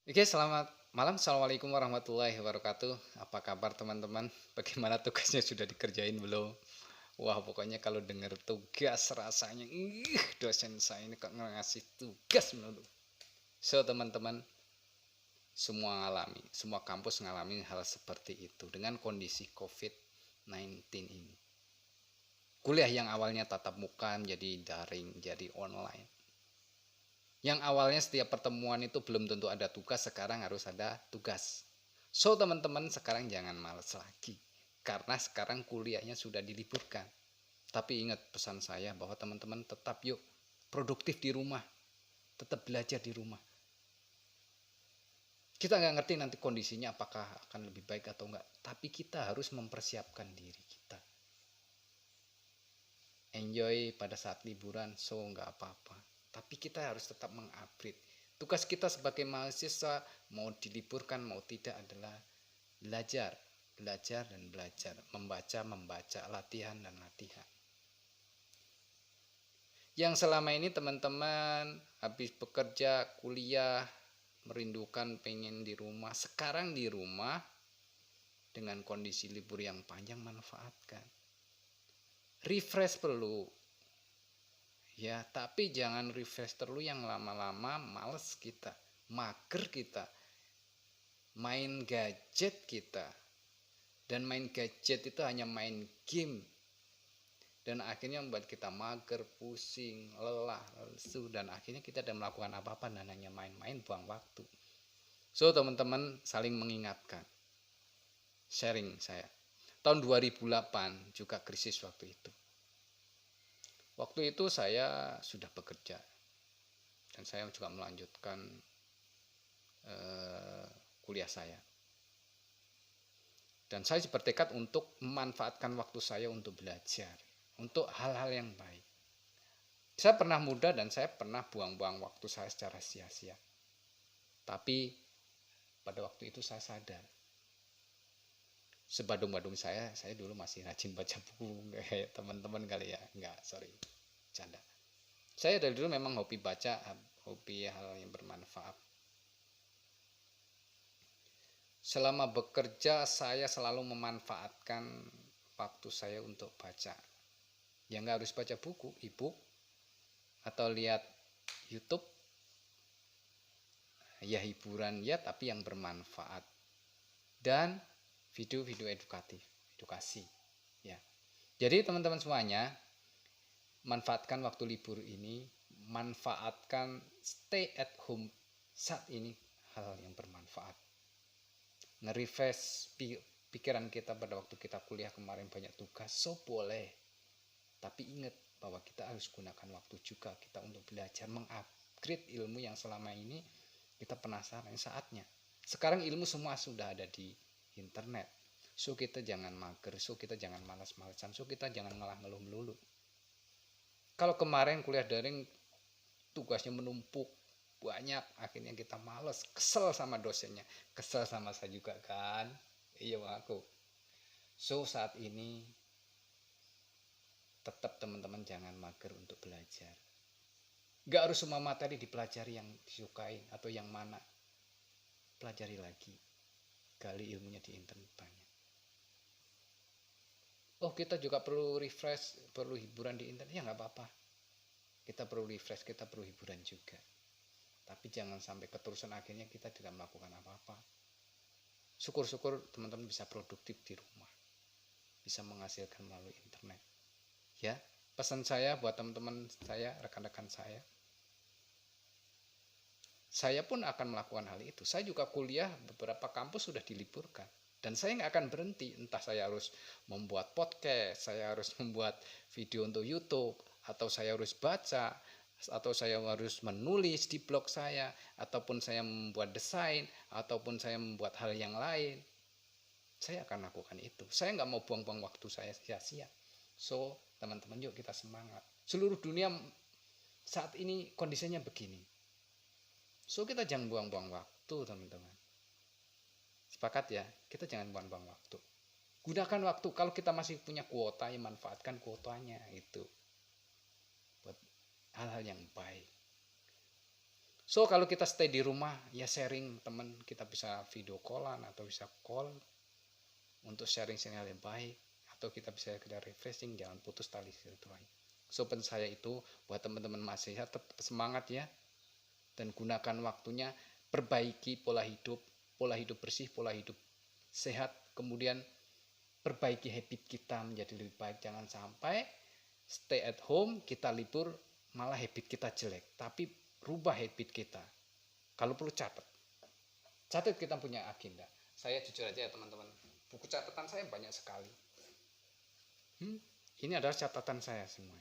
Oke, selamat malam. Assalamualaikum warahmatullahi wabarakatuh. Apa kabar teman-teman? Bagaimana tugasnya sudah dikerjain belum? Wah, pokoknya kalau dengar tugas rasanya, dosen saya ini kok ngasih tugas melulu. So, teman-teman, semua ngalami, semua kampus ngalami hal seperti itu dengan kondisi COVID-19 ini. Kuliah yang awalnya tatap muka menjadi daring, jadi online. Yang awalnya setiap pertemuan itu belum tentu ada tugas, sekarang harus ada tugas. So teman-teman sekarang jangan males lagi, karena sekarang kuliahnya sudah diliburkan. Tapi ingat pesan saya bahwa teman-teman tetap yuk produktif di rumah, tetap belajar di rumah. Kita nggak ngerti nanti kondisinya apakah akan lebih baik atau enggak, tapi kita harus mempersiapkan diri kita. Enjoy pada saat liburan, so nggak apa-apa. Tapi kita harus tetap mengupgrade. Tugas kita sebagai mahasiswa mau diliburkan mau tidak adalah belajar, belajar dan belajar, membaca, latihan dan latihan. Yang selama ini teman-teman habis bekerja, kuliah, merindukan pengen di rumah, sekarang di rumah dengan kondisi libur yang panjang manfaatkan. Refresh perlu, ya, tapi jangan refresh terlalu yang lama-lama males kita, mager kita, main gadget kita. Dan main gadget itu hanya main game. Dan akhirnya membuat kita mager, pusing, lelah, lesu, dan akhirnya kita tidak melakukan apa-apa dan hanya main-main buang waktu. So teman-teman saling mengingatkan. Sharing saya. Tahun 2008 juga krisis waktu itu. Waktu itu saya sudah bekerja dan saya juga melanjutkan kuliah saya. Dan saya bertekad untuk memanfaatkan waktu saya untuk belajar, untuk hal-hal yang baik. Saya pernah muda dan saya pernah buang-buang waktu saya secara sia-sia. Tapi pada waktu itu saya sadar, sebadung-badung saya dulu masih rajin baca buku kayak teman-teman kali ya. Enggak, sorry, canda. Saya dari dulu memang hobi baca, hobi hal yang bermanfaat. Selama bekerja saya selalu memanfaatkan waktu saya untuk baca. Ya nggak harus baca buku, e-book, atau lihat YouTube, ya hiburan ya, tapi yang bermanfaat. Dan video-video edukatif, edukasi. Ya. Jadi teman-teman semuanya, manfaatkan waktu libur ini, manfaatkan stay at home saat ini hal yang bermanfaat. Nge-refresh pikiran kita pada waktu kita kuliah kemarin banyak tugas, so boleh. Tapi ingat bahwa kita harus gunakan waktu juga kita untuk belajar, mengupgrade ilmu yang selama ini kita penasaran saatnya. Sekarang ilmu semua sudah ada di internet. So kita jangan mager, so kita jangan malas-malasan, so kita jangan ngeluh melulu. Kalau kemarin kuliah daring tugasnya menumpuk banyak, akhirnya kita males, kesel sama dosennya, kesel sama saya juga kan. Iya aku. So saat ini tetap teman-teman jangan mager untuk belajar. Gak harus semua materi dipelajari yang disukai atau yang mana. Pelajari lagi. Gali ilmunya di internet banyak. Oh kita juga perlu refresh, perlu hiburan di internet. Ya gak apa-apa. Kita perlu refresh, kita perlu hiburan juga. Tapi jangan sampai keterusan akhirnya kita tidak melakukan apa-apa. Syukur-syukur teman-teman bisa produktif di rumah. Bisa menghasilkan melalui internet. Ya, pesan saya buat teman-teman saya, rekan-rekan saya. Saya pun akan melakukan hal itu. Saya juga kuliah beberapa kampus sudah diliburkan. Dan saya nggak akan berhenti. Entah saya harus membuat podcast, saya harus membuat video untuk YouTube, atau saya harus baca, atau saya harus menulis di blog saya, ataupun saya membuat desain, ataupun saya membuat hal yang lain. Saya akan lakukan itu. Saya nggak mau buang-buang waktu saya sia-sia. So, teman-teman yuk kita semangat. Seluruh dunia saat ini kondisinya begini. So kita jangan buang-buang waktu teman-teman. Sepakat ya, kita jangan buang-buang waktu. Gunakan waktu, kalau kita masih punya kuota ya manfaatkan kuotanya itu buat hal-hal yang baik. So kalau kita stay di rumah ya sharing teman, kita bisa video callan atau bisa call untuk sharing sinyal yang baik, atau kita bisa sekedar refreshing, jangan putus tali silaturahim. So pesan saya itu buat teman-teman mahasiswa tetap semangat ya, dan gunakan waktunya, perbaiki pola hidup bersih, pola hidup sehat, kemudian perbaiki habit kita menjadi lebih baik. Jangan sampai stay at home, kita libur, malah habit kita jelek. Tapi rubah habit kita. Kalau perlu catat kita punya agenda. Saya jujur aja ya teman-teman, buku catatan saya banyak sekali. Ini adalah catatan saya semua.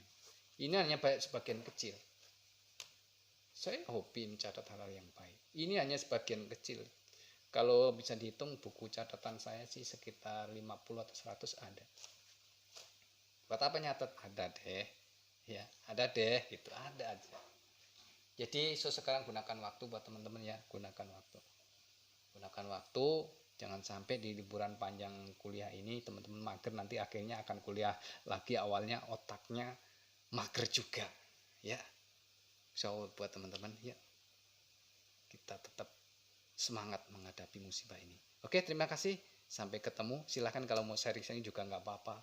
Ini hanya baik sebagian kecil. Saya hobi mencatat hal-hal yang baik. Ini hanya sebagian kecil. Kalau bisa dihitung buku catatan saya sih sekitar 50 atau 100 ada. Buat apa nyatet? Ada deh. Ya, ada deh, itu ada aja. Jadi sekarang gunakan waktu buat teman-teman ya, gunakan waktu. Gunakan waktu, jangan sampai di liburan panjang kuliah ini teman-teman mager, nanti akhirnya akan kuliah lagi awalnya otaknya mager juga. Ya. So buat teman-teman ya, kita tetap semangat menghadapi musibah ini. Oke, terima kasih. Sampai ketemu. Silahkan kalau mau sharing juga nggak apa-apa.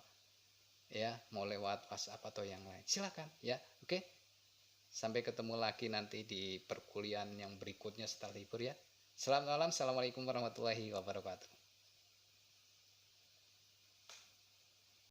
Ya, mau lewat WhatsApp atau yang lain. Silahkan ya. Oke. Sampai ketemu lagi nanti di perkuliahan yang berikutnya setelah libur ya. Selamat malam. Assalamualaikum warahmatullahi wabarakatuh.